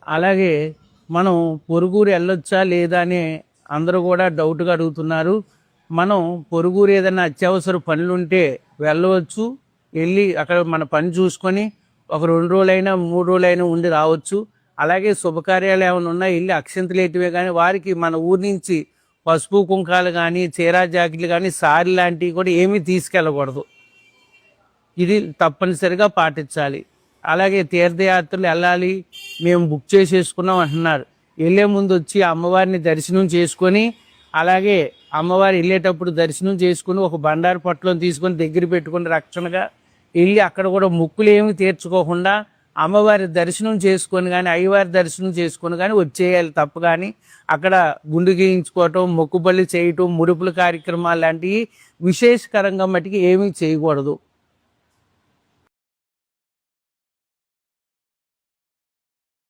అలాగే మనం పొరుగురు వెళ్ళొచ్చా లేదా అని అందరూ కూడా డౌట్గా అడుగుతున్నారు. మనం పొరుగురు ఏదైనా అత్యవసర పనులుంటే వెళ్ళవచ్చు. వెళ్ళి అక్కడ మన పని చూసుకొని ఒక 2 రోజులైనా 3 రోజులైనా ఉండి రావచ్చు. అలాగే శుభకార్యాలు ఏమైనా ఉన్నా వెళ్ళి అక్షంతలేటివే కానీ వారికి మన ఊరి నుంచి పసుపు కుంకాలు కానీ చీరా జాకెట్లు కానీ సారీ లాంటివి కూడా ఏమీ తీసుకెళ్ళకూడదు. ఇది తప్పనిసరిగా పాటించాలి. అలాగే తీర్థయాత్రలు వెళ్ళాలి, మేము బుక్ చేసేసుకున్నాం అంటున్నారు. వెళ్ళే ముందు వచ్చి అమ్మవారిని దర్శనం చేసుకొని, అలాగే అమ్మవారు వెళ్ళేటప్పుడు దర్శనం చేసుకుని ఒక బండారు పొట్లం తీసుకొని దగ్గర పెట్టుకుని రక్షణగా వెళ్ళి అక్కడ కూడా మొక్కులు ఏమి తీర్చుకోకుండా అమ్మవారి దర్శనం చేసుకొని కానీ అయ్యవారి దర్శనం చేసుకొని కానీ వచ్చేయాలి తప్ప. కానీ అక్కడ గుండు గీయించుకోవటం, మొక్కుబళ్ళు చేయటం, ముడుపుల కార్యక్రమాలు లాంటివి విశేషకరంగా మటుకు ఏమీ చేయకూడదు.